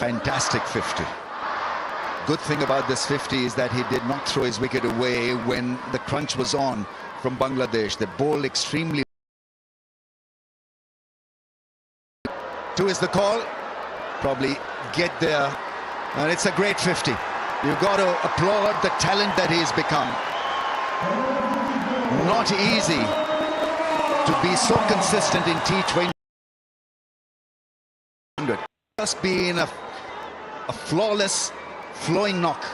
fantastic 50. Good thing about this 50 is that he did not throw his wicket away when the crunch was on from Bangladesh. They bowled extremely. 2 is the call. Probably get there. And it's a great 50. You've got to applaud the talent that he's become. Not easy to be so consistent in T20. Just being a flawless flowing knock.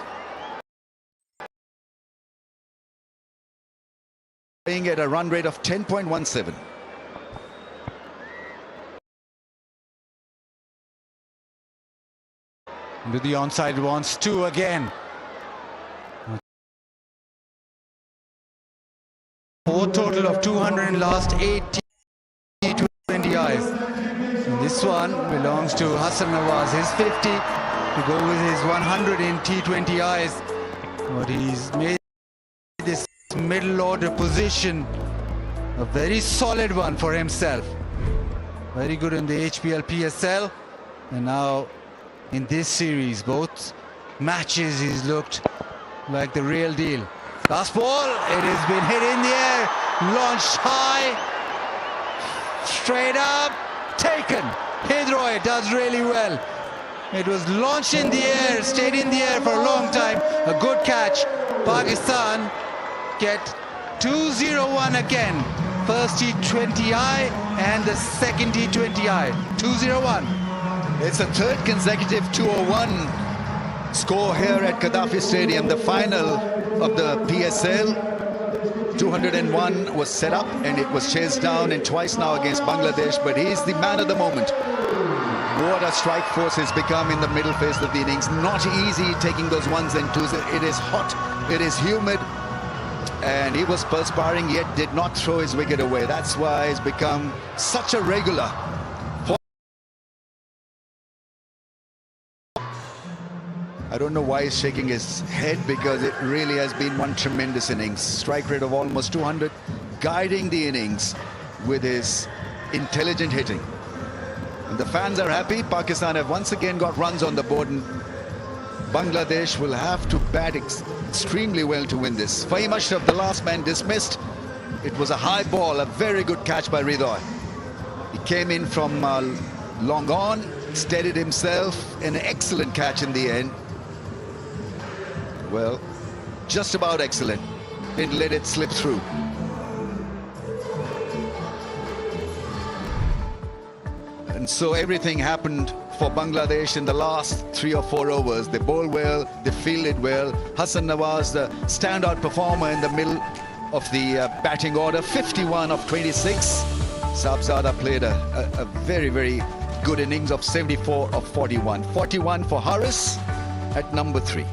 Playing at a run rate of 10.17. With the onside, wants 2 again. 4 total of 200 in last 8 T20Is. And this one belongs to Hassan Nawaz, his 50 to go with his 100 in T20Is. But he's made this middle order position a very solid one for himself. Very good in the HPL PSL, and now in this series, both matches he's looked like the real deal. Last ball, it has been hit in the air, launched high, straight up, taken. Hidroy does really well. It was launched in the air, stayed in the air for a long time. A good catch. Pakistan get 2-0-1 again. First T20I and the second T20I. 2-0-1. It's a third consecutive 2-0-1 score here at Gaddafi Stadium. The final of the PSL. 201 was set up and it was chased down, and twice now against Bangladesh, but he's the man of the moment. What a strike force has become in the middle phase of the innings. Not easy taking those 1s and 2s. It is hot, it is humid, and he was perspiring yet did not throw his wicket away. That's why he's become such a regular. I don't know why he's shaking his head, because it really has been one tremendous innings. Strike rate of almost 200, guiding the innings with his intelligent hitting. And the fans are happy. Pakistan have once again got runs on the board, and Bangladesh will have to bat extremely well to win this. Fahim Ashraf, the last man, dismissed. It was a high ball, a very good catch by Hridoy. He came in from long on, steadied himself, an excellent catch in the end. Well, just about excellent. Didn't let it slip through. And so everything happened for Bangladesh in the last 3 or 4 overs. They bowled well, they fielded well. Hassan Nawaz, the standout performer in the middle of the batting order, 51 of 26. Sahibzada played a very, very good innings of 74 of 41. 41 for Haris at number 3.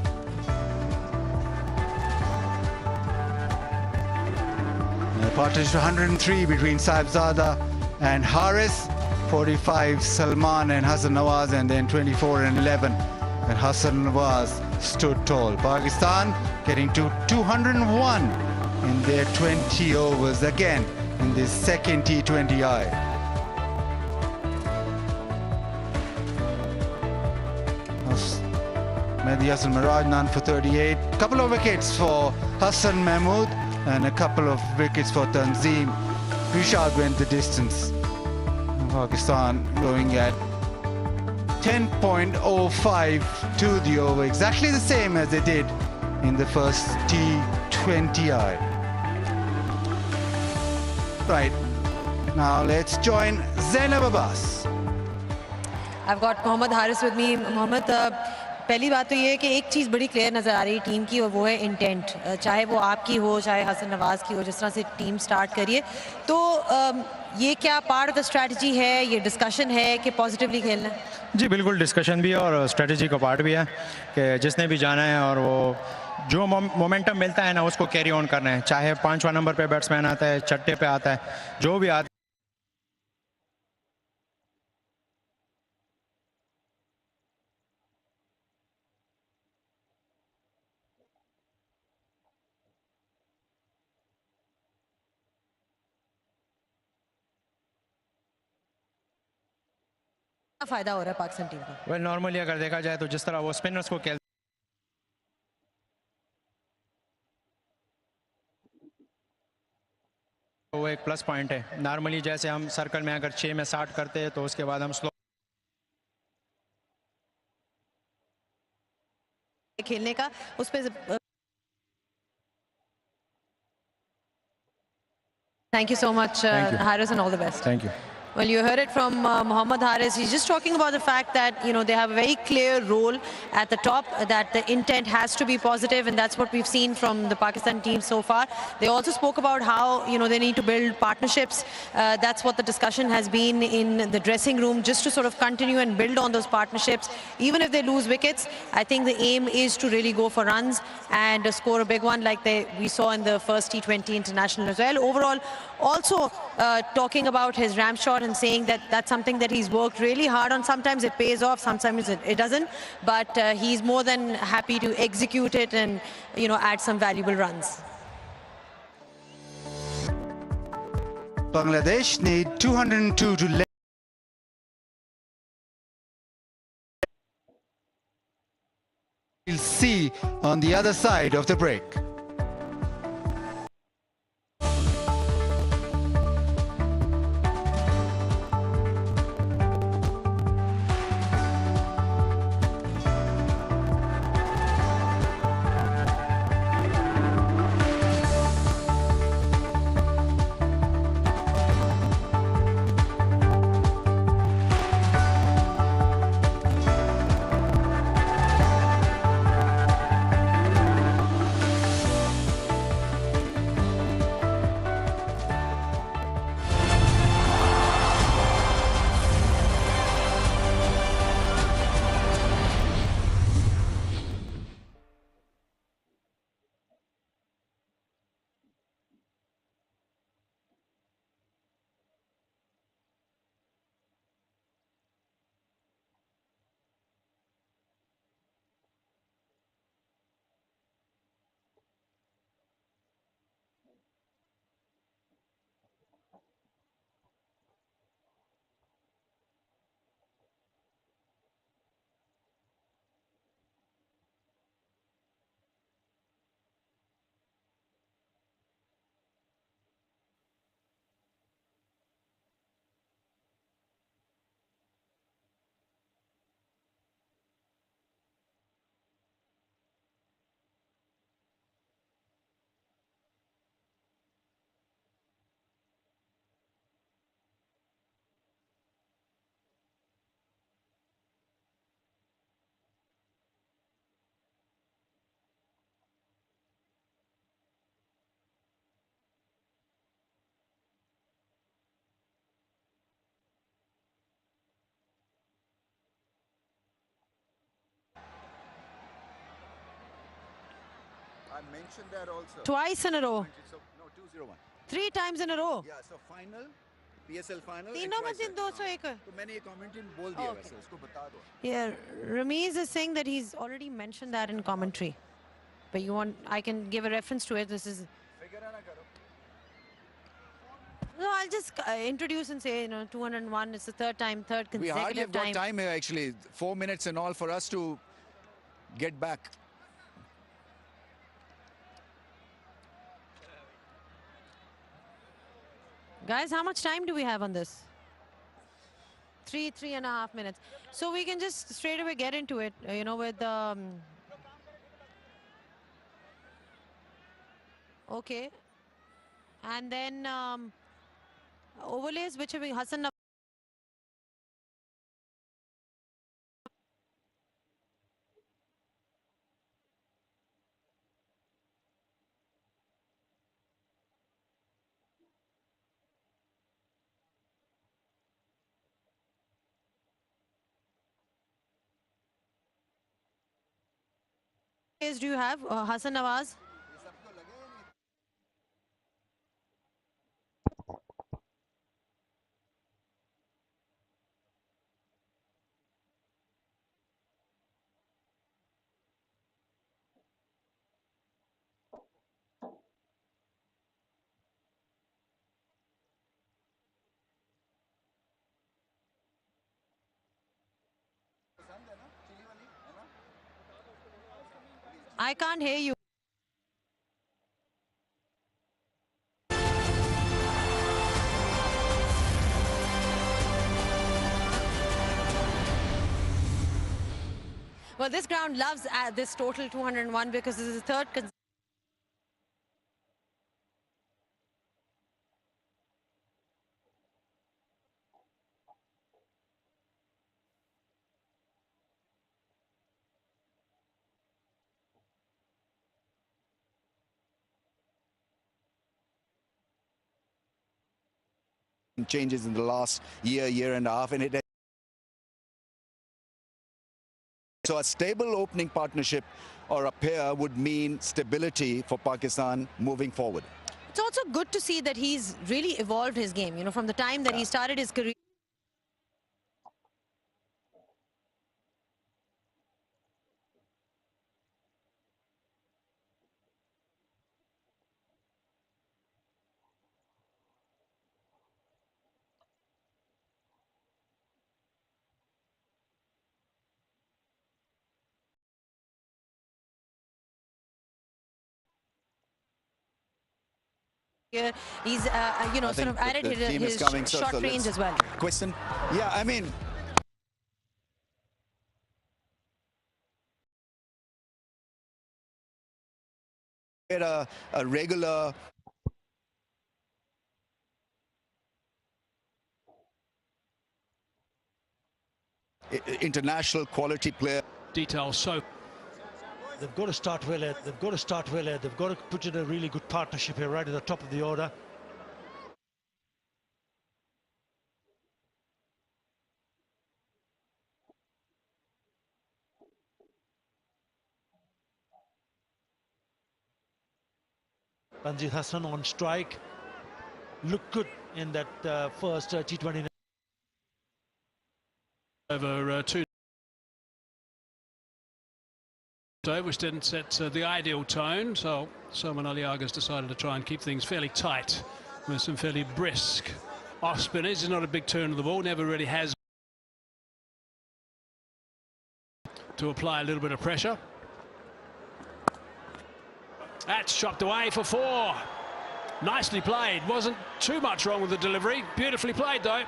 Partnership 103 between Sahibzada and Haris, 45 Salman and Hassan Nawaz, and then 24 and 11. And Hassan Nawaz stood tall. Pakistan getting to 201 in their 20 overs again in this second T20I. Mehdi Hasan Miraj, none for 38. Couple of wickets for Hassan Mahmood and a couple of wickets for Tanzeem. Rishad went the distance. Pakistan going at 10.05 to the over, exactly the same as they did in the first T20I. Right, now let's join Zainab Abbas. I've got Mohammad Haris with me. Mohammad, पहली बात तो ये है कि एक चीज़ बड़ी clear नज़र आ रही है टीम की, और वो है इंटेंट। चाहे वो आपकी हो, चाहे हसन नवाज़ की हो, जिस तरह से टीम स्टार्ट करिए, तो ये क्या पार्ट ऑफ द स्ट्रैटेजी है, ये डिस्कशन है कि पॉजिटिवली खेलना है? जी बिल्कुल, डिस्कशन भी है और स्ट्रैटेजी का पार्ट भी है कि जिसने भी जाना है और वो जो मोमेंटम मिलता है ना, उसको कैरी ऑन करना है। चाहे 5वां नंबर पे बैट्समैन आता है, छठे पे आता है, जो भी आता है। फायदा हो रहा है पाकिस्तान टीम को? वेल नॉर्मली अगर देखा जाए तो जिस तरह वो स्पिनर्स को खेल वो एक प्लस पॉइंट है। नॉर्मली जैसे हम सर्कल में अगर 6 में 60 करते हैं तो उसके बाद हम स्लो खेलने का उस पे Thank you so much, Thank you. Haris, and all the best. Thank you. Well, you heard it from Mohammad Haris. He's just talking about the fact that, you know, they have a very clear role at the top, that the intent has to be positive, and that's what we've seen from the Pakistan team so far. They also spoke about how, you know, they need to build partnerships. That's what the discussion has been in the dressing room, just to sort of continue and build on those partnerships. Even if they lose wickets, I think the aim is to really go for runs and score a big one like we saw in the first T20 international as well. Overall, also talking about his ram shot and saying that that's something that he's worked really hard on. Sometimes it pays off, sometimes it doesn't, but he's more than happy to execute it and, you know, add some valuable runs. Bangladesh need 202 to We'll see on the other side of the break. I mentioned that also. Twice in a row. So, no, 201. 3 times in a row. Yeah, so final, PSL final. तीनों में दिन 201 है. तो मैंने ये commentary में बोल दिया Okay. वैसे उसको बता दो. Yeah, Ramiz is saying that he's already mentioned that in commentary. But you want, I can give a reference to it. This is. No, I'll just introduce and say, you know, 201. It's the third time, third We hardly consecutive have got time here actually. 4 minutes and all for us to get back. Guys, how much time do we have on this? 3.5 minutes. So we can just straight away get into it, you know, with okay. And then overlays, which have been Hassan. Do you have Hassan Nawaz? I can't hear you. Well, this ground loves this total 201 because this is the third changes in the last year and a half, and it. So a stable opening partnership or a pair would mean stability for Pakistan moving forward. It's also good to see that he's really evolved his game, you know, from the time that he started his career. He's, you know, sort of added his short range as well. Question? Yeah, I mean, a regular international quality player. Details so. They've got to start well. They've got to start well. They've got to put in a really good partnership here, right at the top of the order. Tanzil Hassan on strike. Looked good in that first T20. Over 2. Which didn't set the ideal tone, so Salman Ali Aga's decided to try and keep things fairly tight with some fairly brisk off spinners. He's not a big turn of the ball, never really has to apply a little bit of pressure. That's chopped away for 4. Nicely played. Wasn't too much wrong with the delivery. Beautifully played though.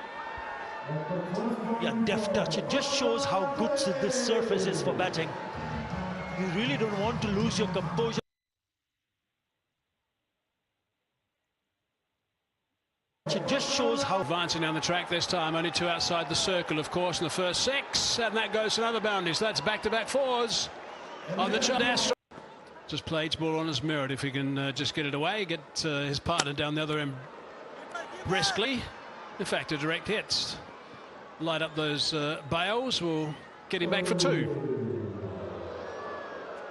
Yeah, deft touch. It just shows how good this surface is for batting. You really don't want to lose your composure. It just shows how advancing down the track this time, only 2 outside the circle, of course, in the first 6, and that goes to another boundary. So that's back-to-back 4s on the chart. Just play each ball on his merit. If he can just get it away, get his partner down the other end briskly. In fact, a direct hit. Light up those bails. Will get him back for 2.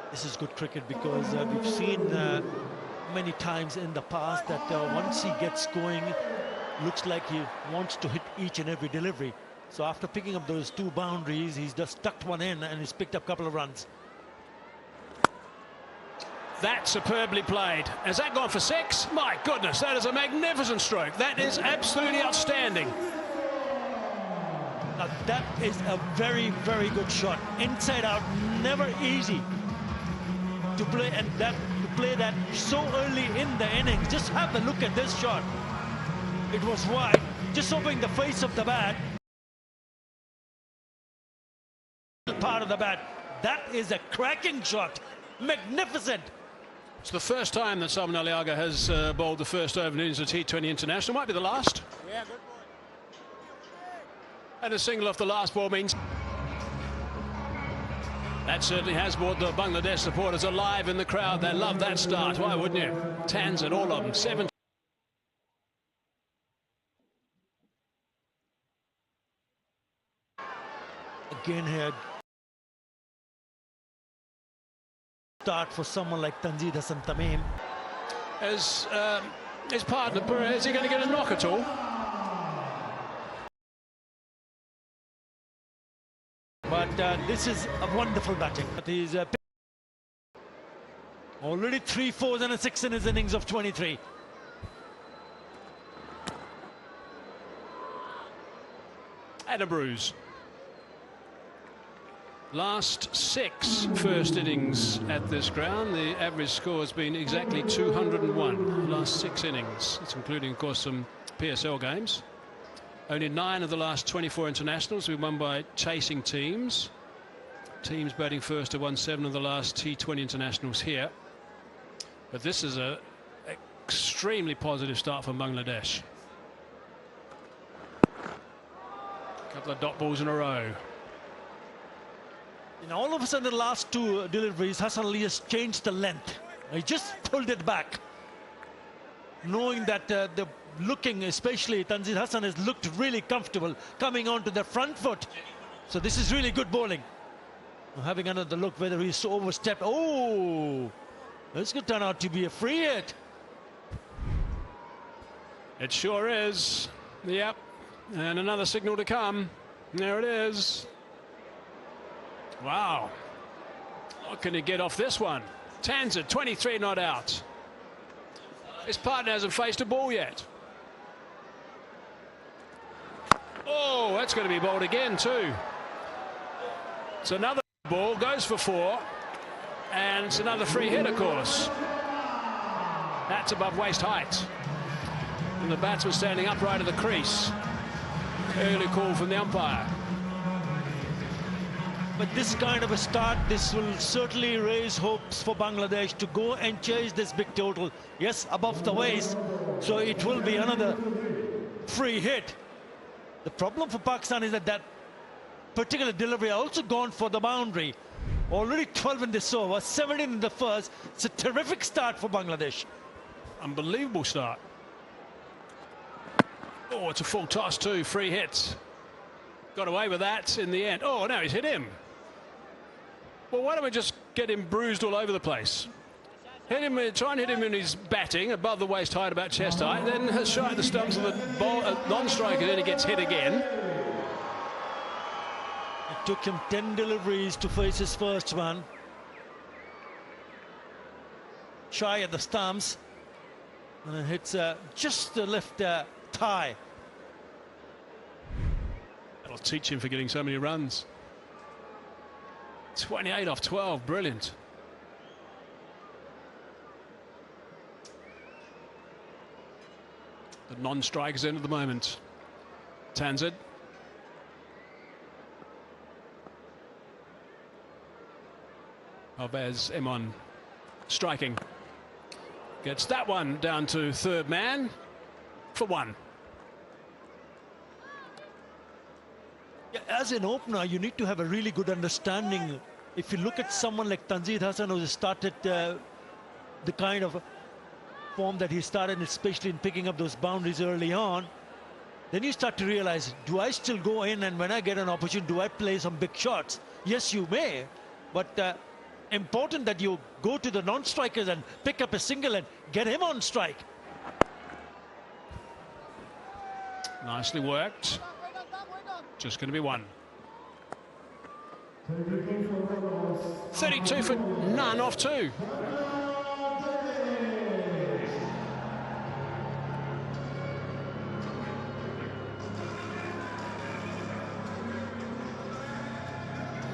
This is good cricket because we've seen many times in the past that once he gets going, looks like he wants to hit each and every delivery. So after picking up those 2 boundaries, he's just tucked one in and he's picked up a couple of runs. That's superbly played. Has that gone for 6? My goodness, that is a magnificent stroke. That is absolutely outstanding. Now that is a very, very good shot. Inside out, never easy to play, and to play that so early in the innings. Just have a look at this shot. It was wide, just opening the face of the bat. Part of the bat. That is a cracking shot. Magnificent. It's the first time that Salman Ali Aga has bowled the first over innings of T20 International. Might be the last. Yeah, good boy. And a single off the last ball means that certainly has brought the Bangladesh supporters alive in the crowd. They love that start. Why wouldn't you? Tans and all of them. 7. Again here. Start for someone like Tanzil Hassan Tamim. As his partner, is he going to get a knock at all? But this is a wonderful batting. He's already 3 4s and a 6 in his innings of 23. And a bruise. Last 6 first innings at this ground, the average score has been exactly 201. Last 6 innings. It's including, of course, some PSL games. Only 9 of the last 24 internationals have been won by chasing teams. Teams batting first have won 7 of the last T20 internationals here. But this is an extremely positive start for Bangladesh. A couple of dot balls in a row. And all of a sudden, the last 2 deliveries, Hassan Ali has changed the length. He just pulled it back, knowing that the looking, especially Tanzil Hassan, has looked really comfortable coming onto the front foot. So this is really good bowling. Having another look whether he's overstepped. Oh, this could turn out to be a free hit. It sure is. Yep. And another signal to come. There it is. Wow. What can he get off this one? Tanzid, 23 not out. His partner hasn't faced a ball yet. Oh, that's going to be bowled again too. It's another ball, goes for 4. And it's another free hit, of course. That's above waist height. And the batsman standing upright at the crease. Early call from the umpire. But this kind of a start, this will certainly raise hopes for Bangladesh to go and chase this big total. Yes, above the waist. So it will be another free hit. The problem for Pakistan is that that particular delivery also gone for the boundary. Already 12 in this over, 17 in the first. It's a terrific start for Bangladesh. Unbelievable start. Oh, it's a full toss too, free hits. Got away with that in the end. Oh, no, he's hit him. Well, why don't we just get him bruised all over the place? Hit him, try and hit him when he's batting, above the waist height, about chest height, then shy the stumps of the non-striker, then he gets hit again. It took him 10 deliveries to face his first one. Shy at the stumps. And it hits just the left thigh. That'll teach him for getting so many runs. 28 off 12, brilliant. The non-strikers in at the moment. Tanzid. Alvez Emon striking. Gets that one down to third man for 1. Yeah, as an opener, you need to have a really good understanding. If you look at someone like Tanzil Hassan, who started the kind of form that he started, especially in picking up those boundaries early on, then you start to realize, do I still go in, and when I get an opportunity, do I play some big shots? Yes, you may, but important that you go to the non-strikers and pick up a single and get him on strike. Nicely worked. Just going to be 1. 32 for none off 2.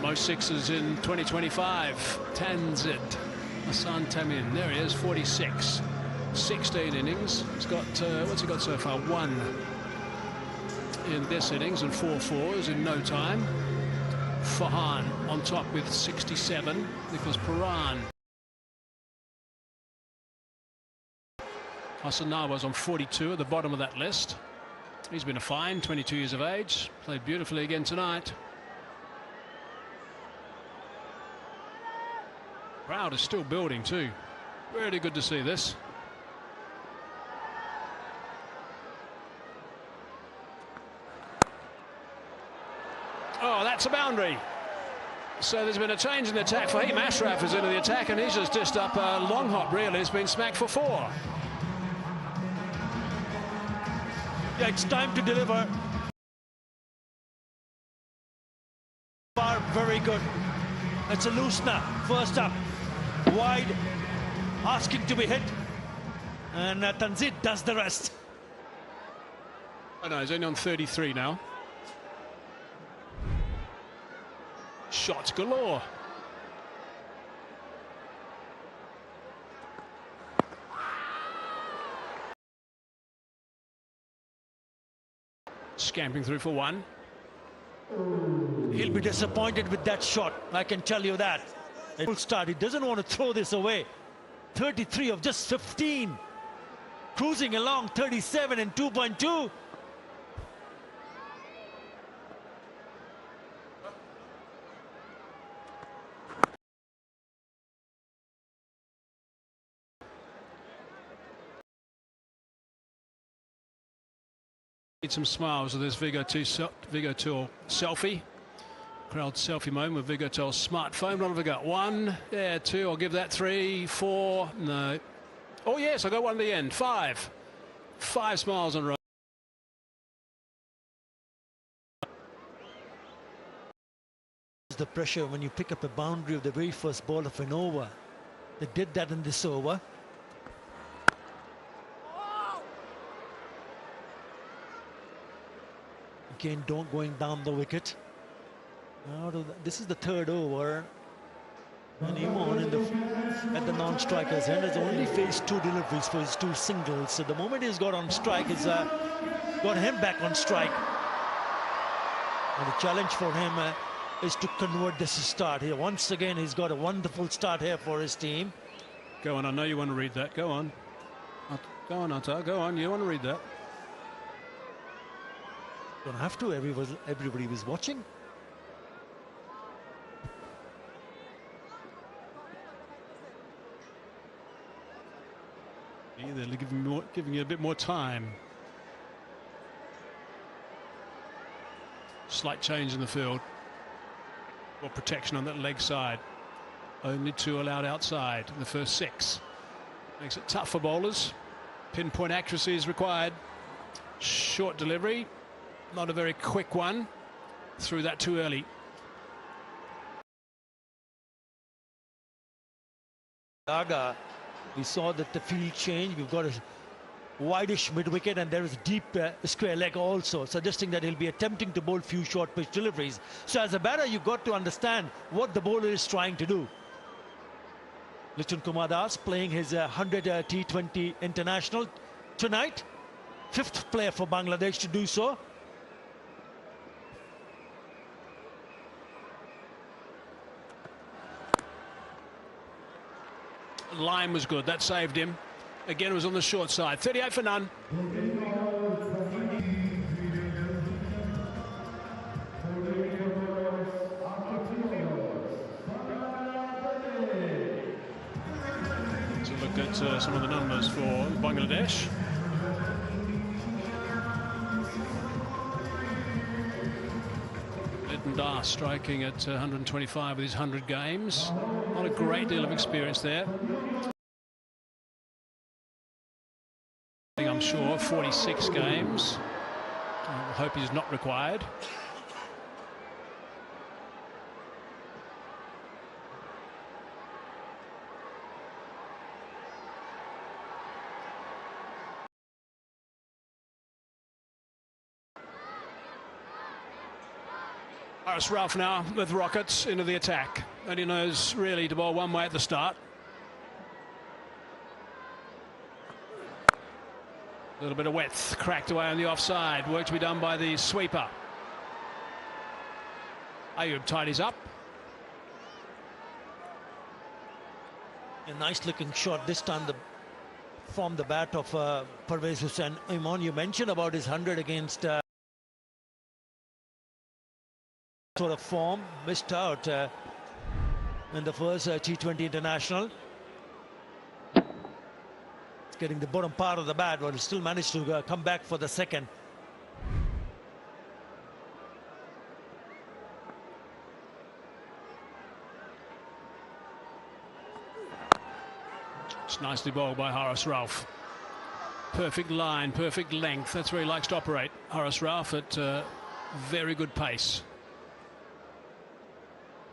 Most sixes in 2025. Tanzid, Hassan Tamim. There he is, 46. 16 innings. He's got, what's he got so far? 1 in this innings and 4 fours in no time. Farhan on top with 67. Nicholas Paran. Hassan Nawaz on 42 at the bottom of that list. He's been a fine, 22 years of age. Played beautifully again tonight. Crowd is still building too. Really good to see this. Oh, that's a boundary. So there's been a change in the attack. Fahim Ashraf is into the attack, and he's just dished up a long hop, really. It's been smacked for 4. Yeah, it's time to deliver. Very good. It's a loosener. First up. Wide. Asking to be hit. And Tanzid does the rest. Oh no, he's only on 33 now. Shots galore. Scampering through for one. He'll be disappointed with that shot, I can tell you that. It will start. He doesn't want to throw this away. 33 of just 15. Cruising along 37 and 2.2. Need some smiles with this Vigotel selfie. Crowd selfie moment with Vigotel's smartphone. What have we got? 1, yeah, 2. I'll give that 3, 4. No. Oh yes, I got one at the end. 5. 5 smiles on row. The pressure when you pick up a boundary of the very first ball of an over. They did that in this over. Again, don't going down the wicket. This is the third over. And Imon at the non-striker's end has only faced 2 deliveries for his 2 singles. So the moment he's got on strike, he's got him back on strike. And the challenge for him is to convert this start here. Once again, he's got a wonderful start here for his team. Go on, I know you want to read that. Go on. Go on, Atar. Go on, you want to read that. Don't have to, everybody was watching. Yeah, they're giving you a bit more time. Slight change in the field. More protection on that leg side. Only 2 allowed outside in the first 6. Makes it tough for bowlers. Pinpoint accuracy is required. Short delivery. Not a very quick one. Threw that too early. Aga, we saw that the field change. We've got a wideish mid-wicket and there is a deep square leg also, suggesting that he'll be attempting to bowl few short pitch deliveries. So as a batter, you've got to understand what the bowler is trying to do. Lichun Kumar Das playing his 100 T20 international tonight. 5th player for Bangladesh to do so. Line was good, that saved him. Again, it was on the short side. 38 for none. So look at some of the numbers for Bangladesh. Liton Das striking at 125 with his 100 games. Not a great deal of experience there. I'm sure 46 games. I hope he's not required. Haris Rauf now with rockets into the attack, and he knows really to bowl one way at the start. A little bit of width cracked away on the offside. Work to be done by the sweeper. Ayub tidies up. A nice looking shot this time from the bat of Parvez Hussain. Imon, you mentioned about his 100 against sort of form, missed out in the first T20 international. Getting the bottom part of the bat, but still managed to come back for the second. It's nicely bowled by Haris Rauf. Perfect line, perfect length. That's where he likes to operate. Haris Rauf at very good pace.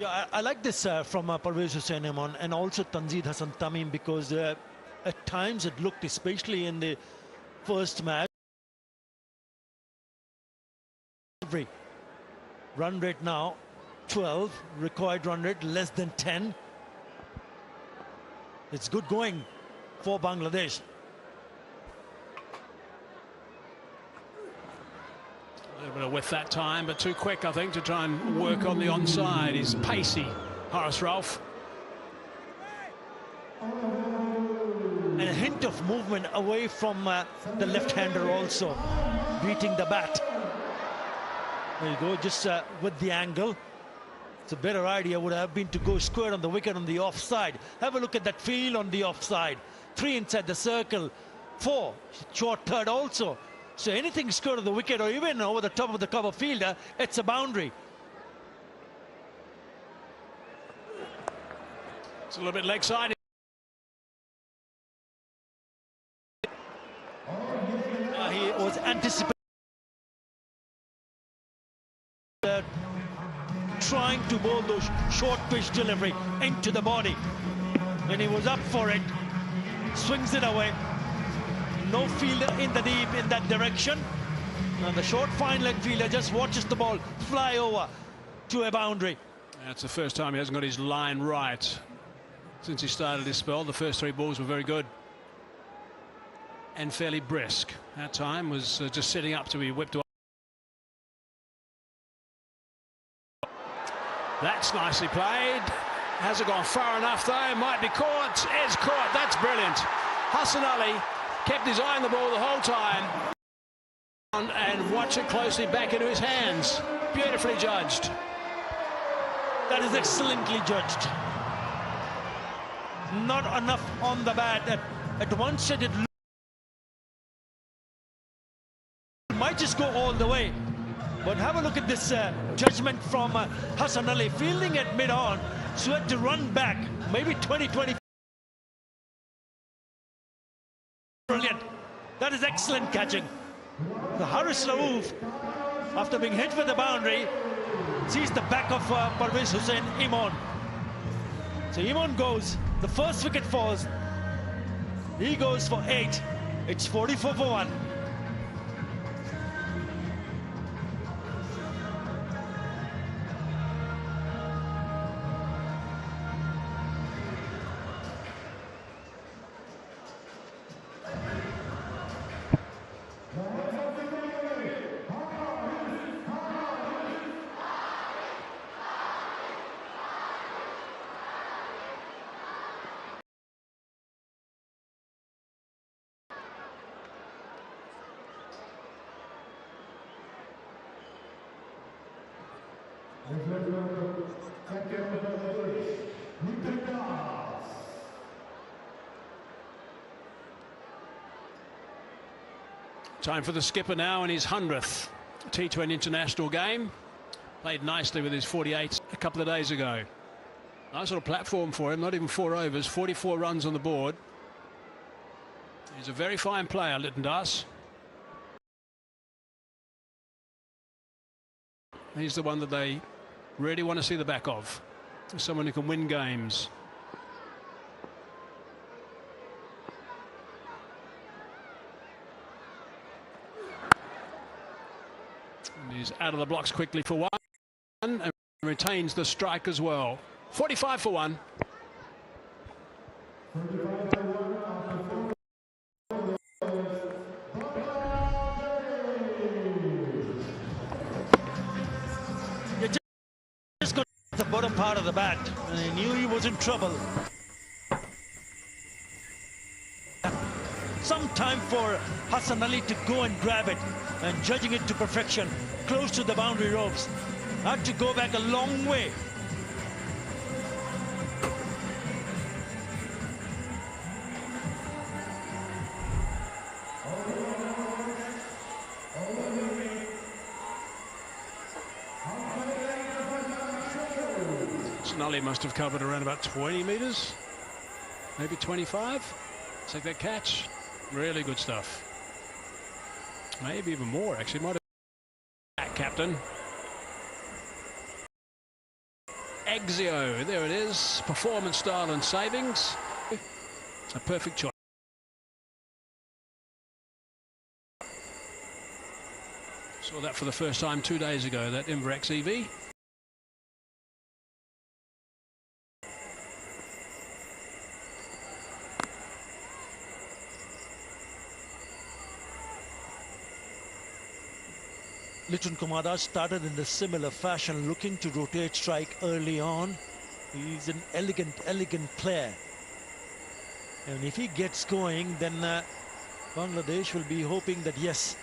Yeah, I like this from Parvez Hussain and also Tanzid Hasan Tamim, because at times it looked, especially in the first match, every run rate now 12, required run rate less than 10. It's good going for Bangladesh. A little bit of width that time, but too quick, I think, to try and work on the onside. He's pacey, Haris Rauf. And a hint of movement away from the left-hander also, beating the bat. There you go, just with the angle. It's a better idea would have been to go square on the wicket on the offside. Have a look at that field on the offside. 3 inside the circle, 4 short third also. So anything square on the wicket or even over the top of the cover fielder, it's a boundary. It's a little bit leg side. He was anticipating trying to bowl those short pitch delivery into the body. When he was up for it, swings it away. No fielder in the deep in that direction. And the short fine leg fielder just watches the ball fly over to a boundary. That's the first time he hasn't got his line right since he started his spell. The first 3 balls were very good and fairly brisk. That time was just setting up to be whipped away. That's nicely played. Hasn't gone far enough though. Might be caught. Is caught. That's brilliant. Hassan Ali kept his eye on the ball the whole time. And watch it closely back into his hands. Beautifully judged. That is excellently judged. Not enough on the bat. At one shot it might just go all the way. But have a look at this judgment from Hassan Ali, fielding at mid-on, so had to run back, maybe 20-20. Brilliant. That is excellent catching. The Haris Rauf, after being hit with the boundary, sees the back of Parvez Hussain Imon. So Imon goes, the first wicket falls, he goes for 8. It's 44 for 1. Time for the skipper now in his 100th T20 international game. Played nicely with his 48 a couple of days ago. Nice little platform for him, not even 4 overs, 44 runs on the board. He's a very fine player, Liton Das. He's the one that they really want to see the back of. Someone who can win games. And he's out of the blocks quickly for 1 and retains the strike as well. 45 for 1. Just got the bottom part of the bat and he knew he was in trouble. Some time for Hassan Ali to go and grab it, and judging it to perfection, close to the boundary ropes. Had to go back a long way. Snully must have covered around about 20 metres, maybe 25. Take that catch. Really good stuff. Maybe even more, actually. Might have captain. Exio, there it is. Performance, style and savings. A perfect choice. Saw that for the first time 2 days ago, that Inverex EV. Liton Kumar Das started in a similar fashion, looking to rotate strike early on. He's an elegant player. And if he gets going, then Bangladesh will be hoping that, yes,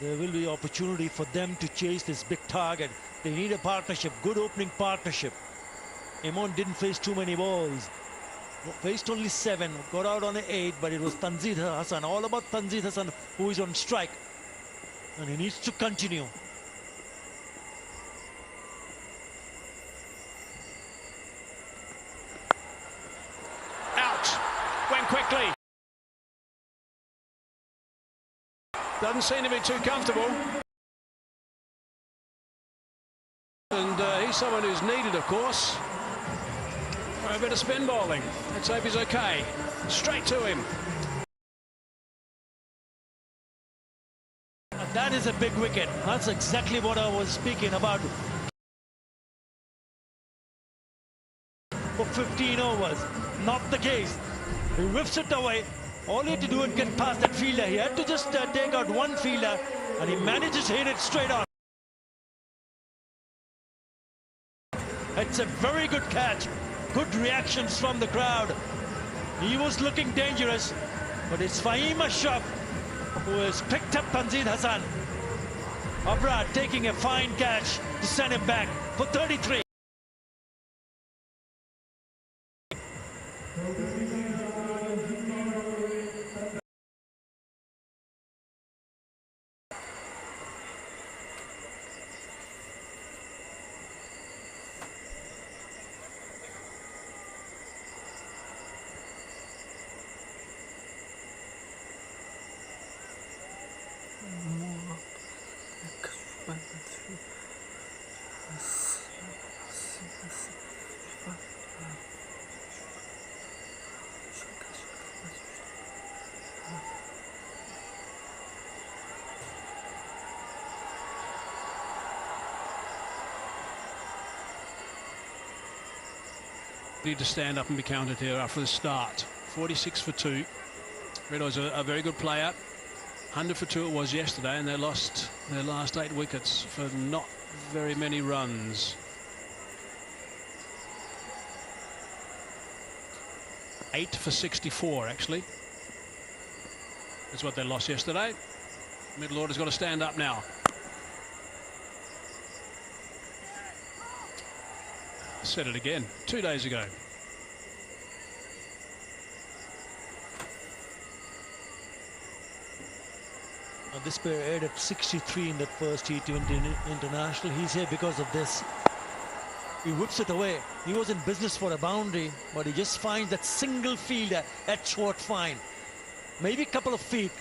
there will be opportunity for them to chase this big target. They need a partnership, good opening partnership. Emon didn't face too many balls. Faced only 7, got out on 8, but it was Tanzid Hassan. All about Tanzid Hassan, who is on strike. And he needs to continue. Out. Went quickly. Doesn't seem to be too comfortable. And he's someone who's needed, of course. A bit of spin bowling. Let's hope he's okay. Straight to him. And that is a big wicket. That's exactly what I was speaking about. For 15 overs. Not the case. He whips it away. All he had to do is get past that fielder. He had to just take out one fielder, and he manages to hit it straight on. It's a very good catch. Good reactions from the crowd. He was looking dangerous, but it's Fahim Ashraf who has picked up Tanzid Hassan. Abrar taking a fine catch to send him back for 33. Need to stand up and be counted here after the start. 46 for 2. Redey's a very good player. 100 for 2 it was yesterday, and they lost their last 8 wickets for not very many runs. 8 for 64 actually. That's what they lost yesterday. Middle order's got to stand up now. Said it again 2 days ago. Now this player added 63 in that first T20 international. He's here because of this. He whips it away. He was in business for a boundary, but he just finds that single fielder at short fine. Maybe a couple of feet.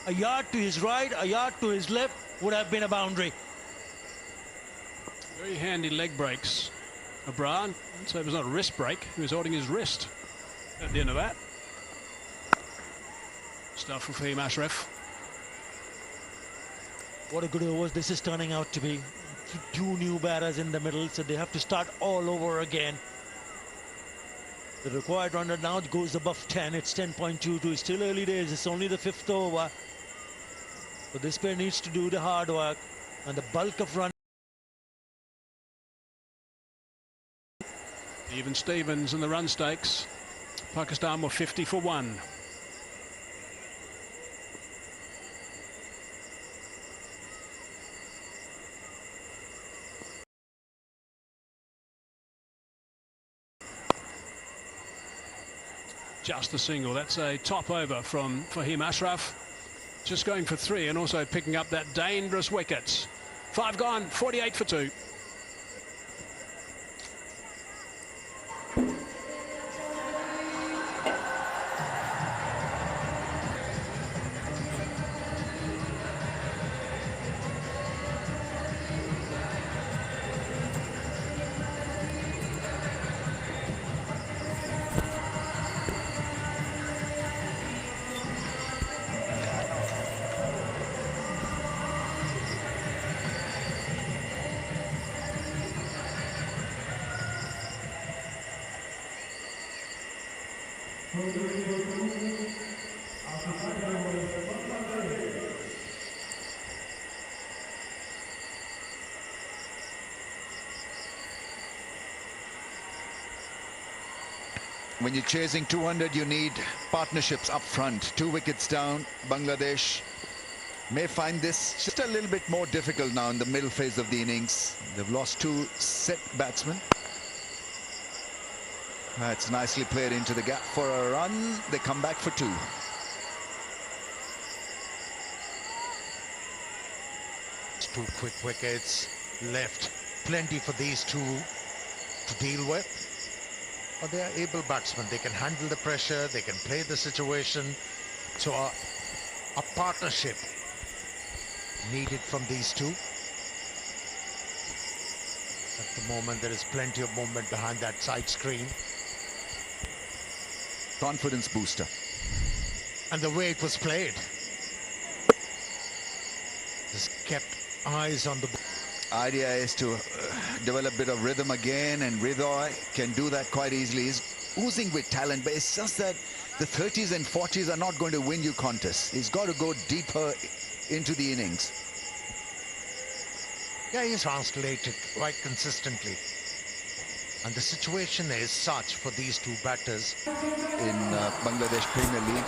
A yard to his right, a yard to his left would have been a boundary. Very handy leg breaks. Abrar, so it was not a wrist break. He was holding his wrist at the end of that. Stuff for Fahim Ashraf. What a good overs this is turning out to be. 2 new batters in the middle, so they have to start all over again. The required run rate now goes above 10. It's 10.22. It's still early days. It's only the 5th over. But this player needs to do the hard work, and the bulk of run. Even Stevens and the run stakes. Pakistan were 50 for 1. Just a single. That's a top over from Fahim Ashraf. Just going for 3 and also picking up that dangerous wicket. 5 gone, 48 for 2. When you're chasing 200, you need partnerships up front. 2 wickets down. Bangladesh may find this just a little bit more difficult now in the middle phase of the innings. They've lost 2 set batsmen. That's nicely played into the gap for a run. They come back for 2. Two quick wickets left. Plenty for these two to deal with. But they are able batsmen. They can handle the pressure. They can play the situation. So a partnership needed from these two. At the moment, there is plenty of movement behind that side screen. Confidence booster. And the way it was played. Just kept eyes on the ball. Idea is to develop a bit of rhythm again, and Hridoy can do that quite easily. He's oozing with talent, but it's just that the 30s and 40s are not going to win you contests. He's got to go deeper into the innings. Yeah, he's translated quite consistently. And the situation is such for these two batters in Bangladesh Premier League.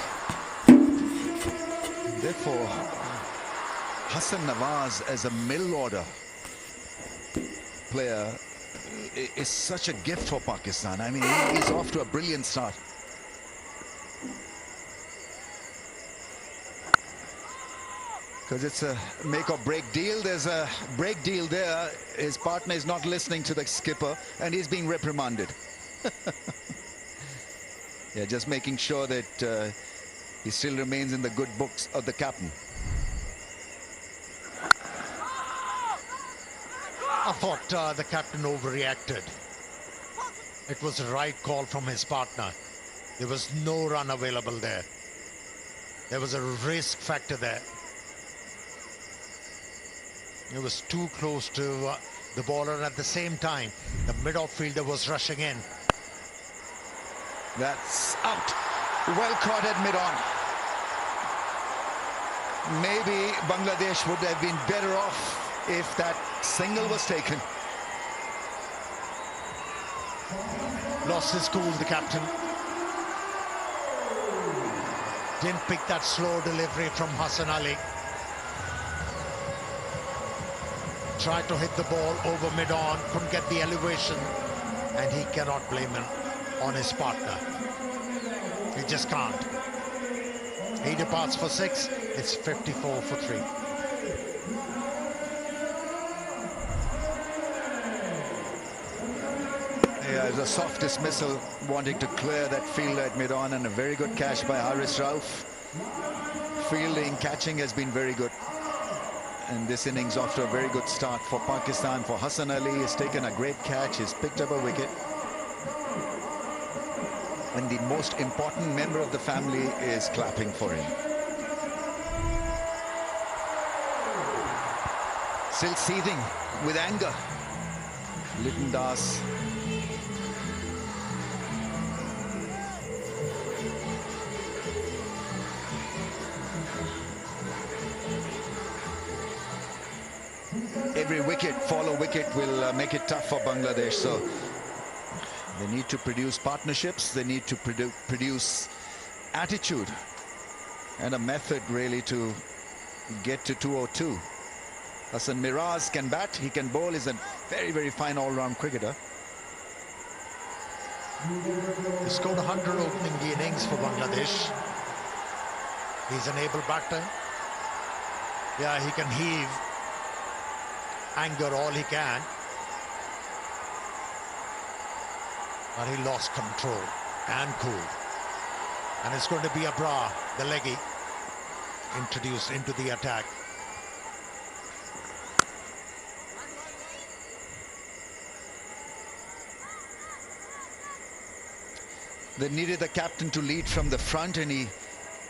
Therefore, Hassan Nawaz as a middle order player is such a gift for Pakistan. I mean, he's off to a brilliant start. Because it's a make or break deal. There's a break deal there. His partner is not listening to the skipper and he's being reprimanded. Yeah, just making sure that he still remains in the good books of the captain. I thought the captain overreacted. It was the right call from his partner. There was no run available there. There was a risk factor there. It was too close to the bowler, and at the same time, the mid-off fielder was rushing in. That's out. Well caught at mid-on. Maybe Bangladesh would have been better off if that single was taken. Lost his cool, the captain. Didn't pick that slow delivery from Hassan Ali. Tried to hit the ball over mid-on, couldn't get the elevation, and he cannot blame him on his partner. He just can't. He departs for 6, it's 54 for 3. Yeah, it's a soft dismissal, wanting to clear that field at mid-on, and a very good catch by Haris Rauf. Fielding, catching has been very good. And this innings off to a very good start for Pakistan. For Hassan Ali, has taken a great catch, he's picked up a wicket. And the most important member of the family is clapping for him. Still seething with anger. Litton Das. Every wicket, follow wicket, will make it tough for Bangladesh. So they need to produce partnerships, they need to produce attitude and a method really to get to 202. Hassan Miraz can bat, he can bowl, he's a very, very fine all-round cricketer. He scored 100 opening the innings for Bangladesh. He's an able batter. Yeah, he can heave anger all he can. But he lost control and cool. And it's going to be Abrar, the leggy, introduced into the attack. They needed the captain to lead from the front, and he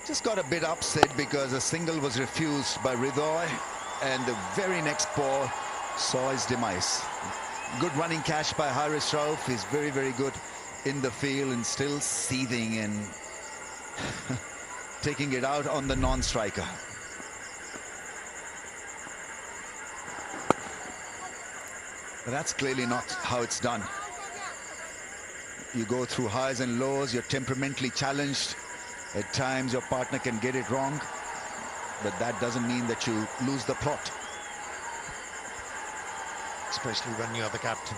just got a bit upset because a single was refused by Hridoy, and the very next ball saw his demise. Good running catch by Haris Rauf. He's very, very good in the field and still seething and taking it out on the non-striker. But that's clearly not how it's done. You go through highs and lows. You're temperamentally challenged. At times, your partner can get it wrong. But that doesn't mean that you lose the plot. Especially when you're the captain.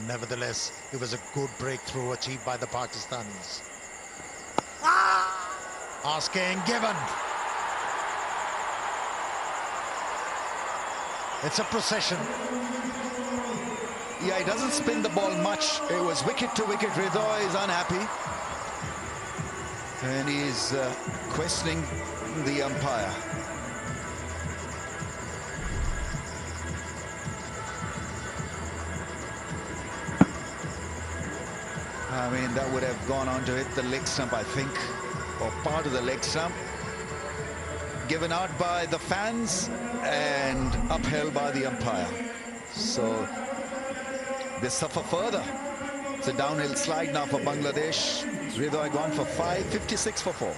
Nevertheless, it was a good breakthrough achieved by the Pakistanis. Asking given. It's a procession. Yeah, he doesn't spin the ball much. It was wicket to wicket. Ridha is unhappy. And he's questioning the umpire. I mean, that would have gone on to hit the leg stump, I think, or part of the leg stump. Given out by the fans and upheld by the umpire. So they suffer further. It's a downhill slide now for Bangladesh. Ridha gone for 5, 56 for 4.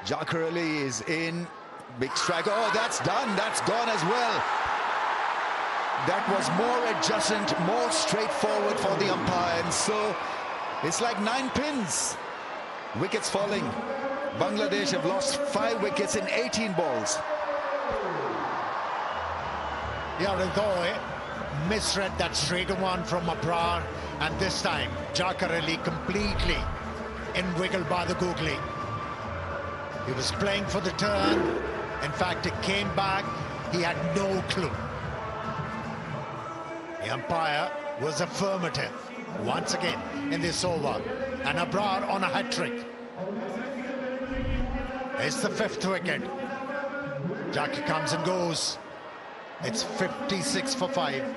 Jaqar Ali is in. Big strike. Oh, that's done. That's gone as well. That was more adjacent, more straightforward for the umpire. And so it's like 9 pins. Wickets falling. Bangladesh have lost 5 wickets in 18 balls. Yeah, Ridha misread that straight one from Abrar. And this time, Jaqar Ali completely inviggled by the googly. He was playing for the turn. In fact, it came back. He had no clue. The umpire was affirmative once again in this over. And Abrar on a hat-trick. It's the 5th wicket. Jaqar comes and goes. It's 56 for 5.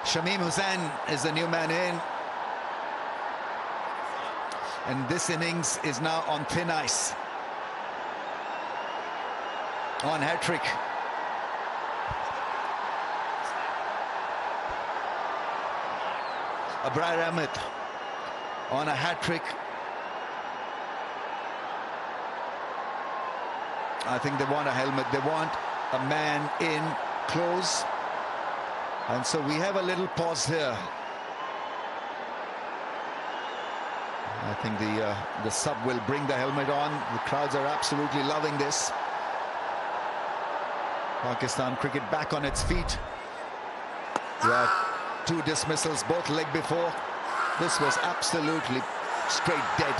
Shamim Hussain is the new man in. And this innings is now on thin ice. On hat-trick. Abrar Ahmed on a hat-trick. I think they want a helmet. They want a man in close. And so we have a little pause here. I think the sub will bring the helmet on. The crowds are absolutely loving this. Pakistan cricket back on its feet. Yeah, 2 dismissals, both leg before. This was absolutely straight dead.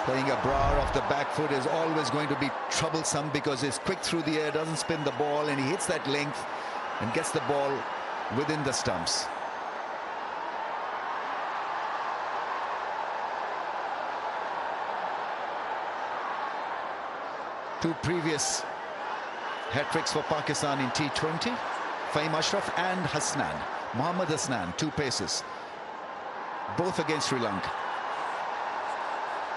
Playing Abrar off the back foot is always going to be troublesome because he's quick through the air, doesn't spin the ball, and he hits that length and gets the ball within the stumps. Two previous hat-tricks for Pakistan in T20. Fahim Ashraf and Hasnan. Mohammad Hasnan, 2 paces. Both against Sri Lanka.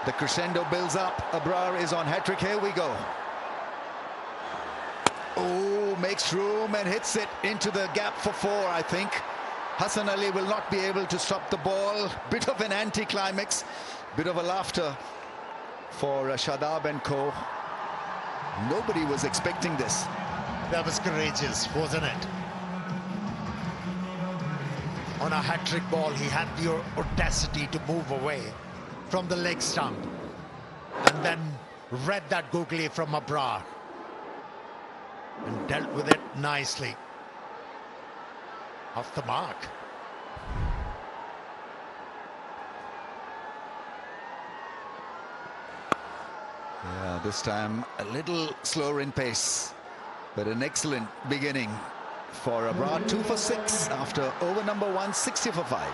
The crescendo builds up. Abrar is on hat-trick. Here we go. Oh, makes room and hits it into the gap for 4, I think. Hassan Ali will not be able to stop the ball. Bit of an anti-climax, bit of a laughter for Shadab and co. Nobody was expecting this. That was courageous, wasn't it? On a hat-trick ball, he had the audacity to move away from the leg stump and then read that googly from Abrar and dealt with it nicely. Off the mark. Yeah, this time a little slower in pace, but an excellent beginning for Abrar. 2 for 6 after over number 1, 60 for 5.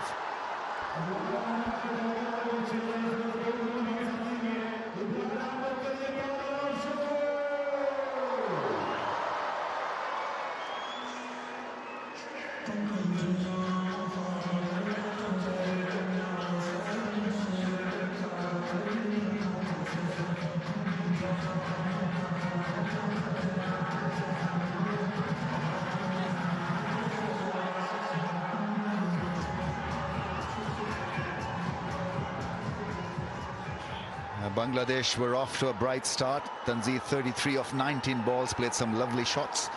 Bangladesh were off to a bright start. Tanzir 33 of 19 balls, played some lovely shots,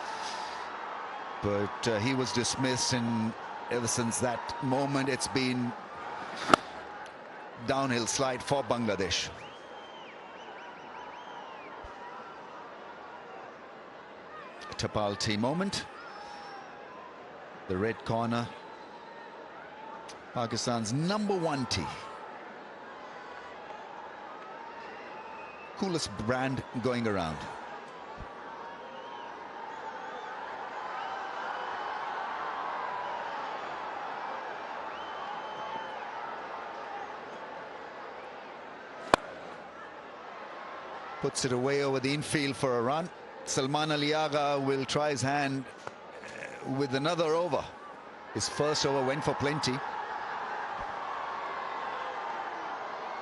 but he was dismissed, and ever since that moment it's been downhill slide for Bangladesh. Tapalti moment, the red corner, Pakistan's number 1 tee. Coolest brand going around. Puts it away over the infield for a run. Salman Ali Agha will try his hand with another over. His first over went for plenty.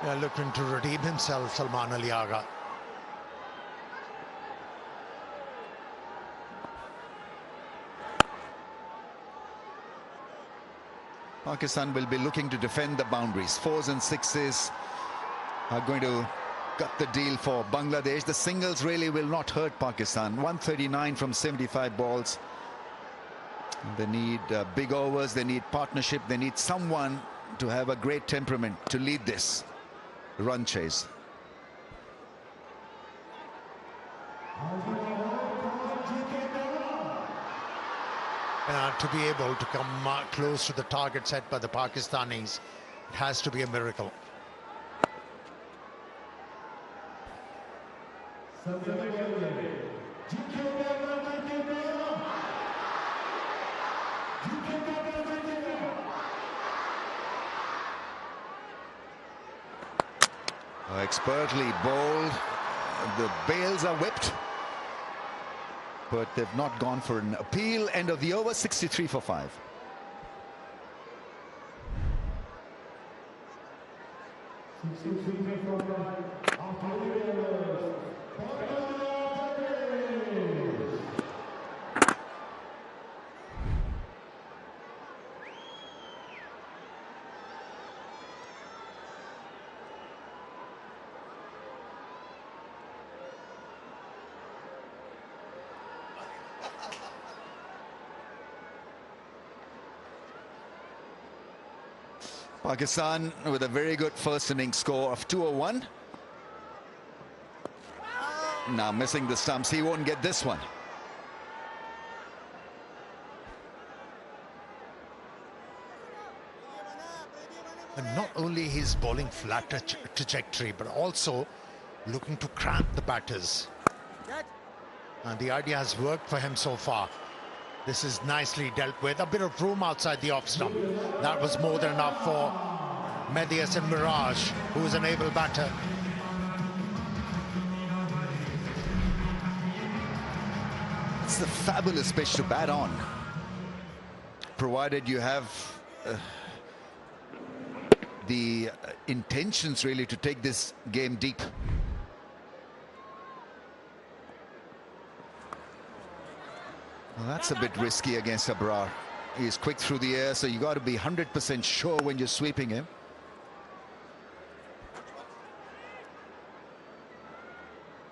Yeah, looking to redeem himself, Salman Ali Agha. Pakistan will be looking to defend the boundaries. 4s and 6s are going to cut the deal for Bangladesh. The singles really will not hurt Pakistan. 139 from 75 balls. They need big overs, they need partnership, they need someone to have a great temperament to lead this run chase. To be able to come close to the target set by the Pakistanis, it has to be a miracle. Expertly bowled. The bails are whipped, but they've not gone for an appeal. End of the over, 63 for 5. Pakistan with a very good first innings score of 201. Now missing the stumps, he won't get this one. And not only his bowling flat trajectory, but also looking to cramp the batters. And the idea has worked for him so far. This is nicely dealt with. A bit of room outside the off stump. That was more than enough for Mehdi Hasan Miraj, who is an able batter. It's a fabulous pitch to bat on, provided you have the intentions really to take this game deep. Well, that's a bit risky against Abrar. He's quick through the air, so you got to be 100% sure when you're sweeping him.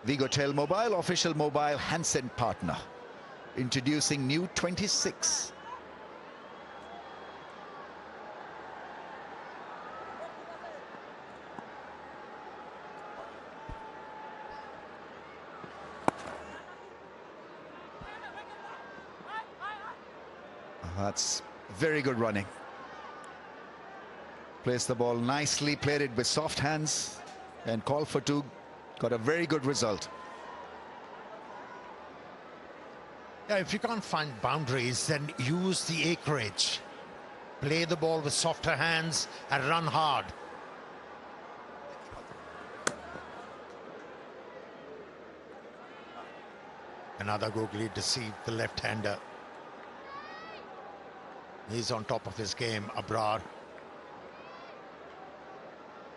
Vigotel Mobile, official mobile handset partner. Introducing new 26. That's very good running. Placed the ball nicely, played it with soft hands, and called for two. Got a very good result. Yeah, if you can't find boundaries, then use the acreage. Play the ball with softer hands and run hard. Another googly deceived the left-hander. He's on top of his game, Abrar.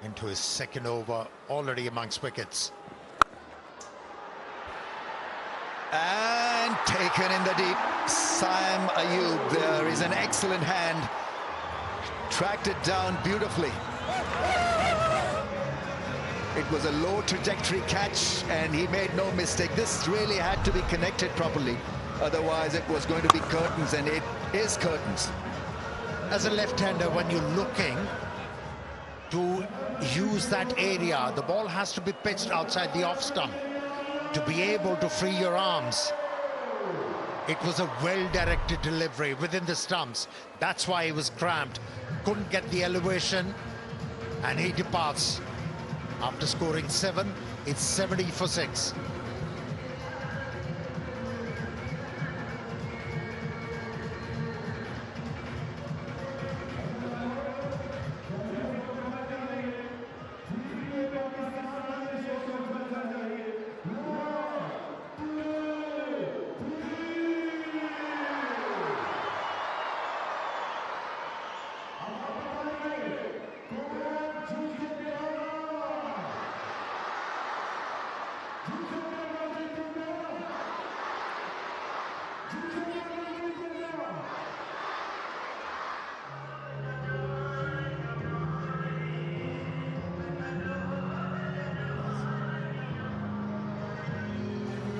Into his second over, already amongst wickets. And taken in the deep. Saim Ayub, there is an excellent hand. Tracked it down beautifully. It was a low trajectory catch and he made no mistake. This really had to be connected properly. Otherwise it was going to be curtains, and it is curtains. As a left-hander, when you're looking to use that area, the ball has to be pitched outside the off stump to be able to free your arms. It was a well-directed delivery within the stumps. That's why he was cramped. Couldn't get the elevation, and he departs. After scoring 7, it's 70 for 6.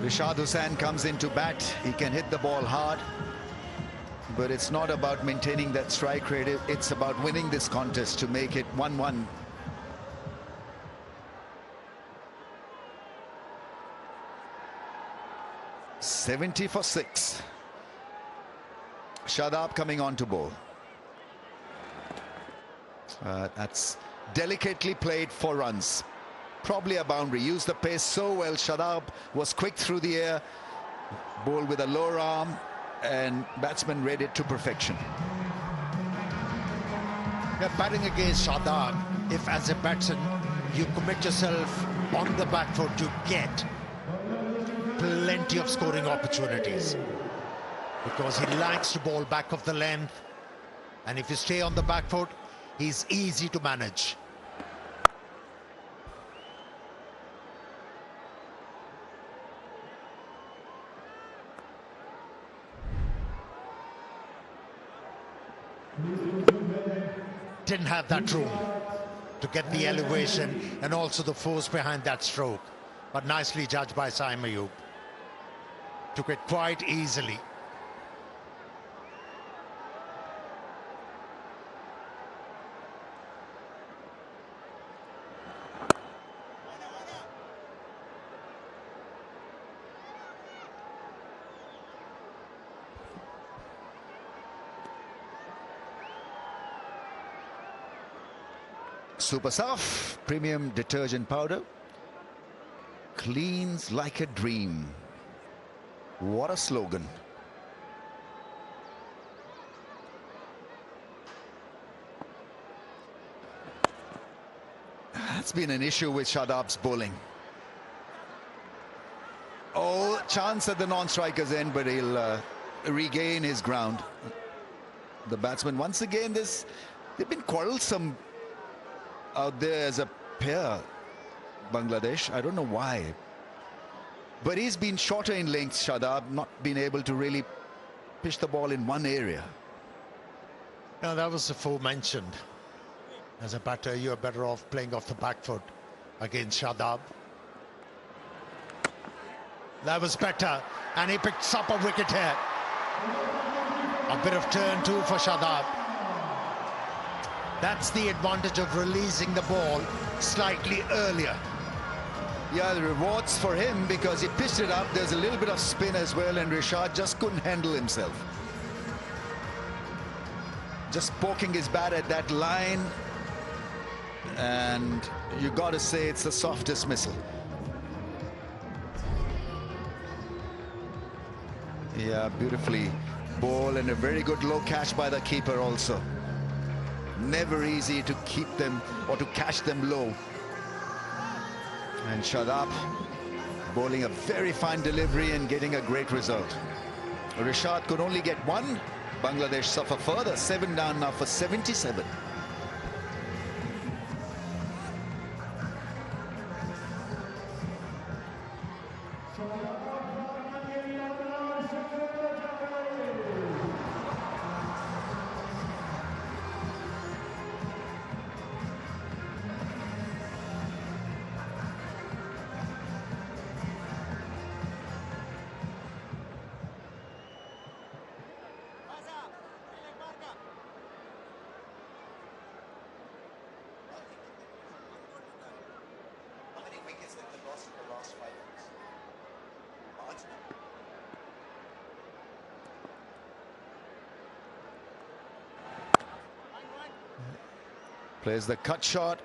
Rishad Hussain comes into bat. He can hit the ball hard, but it's not about maintaining that strike rate. It's about winning this contest to make it 1-1. $70 for 6. Shadab coming on to bowl. That's delicately played, 4 runs. Probably a boundary. Used the pace so well. Shadab was quick through the air. Ball with a lower arm, and batsman read it to perfection. Yeah, batting against Shadab, if as a batsman you commit yourself on the back foot, you get plenty of scoring opportunities, because he likes to bowl back of the length, and if you stay on the back foot, he's easy to manage. Didn't have that room to get the elevation and also the force behind that stroke, but nicely judged by Saim Ayub. Took it quite easily. Super Surf premium detergent powder. Cleans like a dream. What a slogan. That's been an issue with Shadab's bowling. Oh, chance at the non-striker's end, but he'll regain his ground. The batsman, once again, they've been quarrelsome out there as a pair, Bangladesh. I don't know why, but he's been shorter in length, Shadab, not been able to really pitch the ball in one area. Now, that was aforementioned. As a batter, you're better off playing off the back foot against Shadab. That was better, and he picks up a wicket here. A bit of turn too for Shadab. That's the advantage of releasing the ball slightly earlier. Yeah, the rewards for him because he pitched it up. There's a little bit of spin as well, and Rishad just couldn't handle himself. Just poking his bat at that line, and you got to say it's a soft dismissal. Yeah, beautifully ball, and a very good low catch by the keeper also. Never easy to keep them or to catch them low. And Shadab bowling a very fine delivery and getting a great result. Rishad could only get one. Bangladesh suffer further. 7 down now for 77. Plays the cut shot.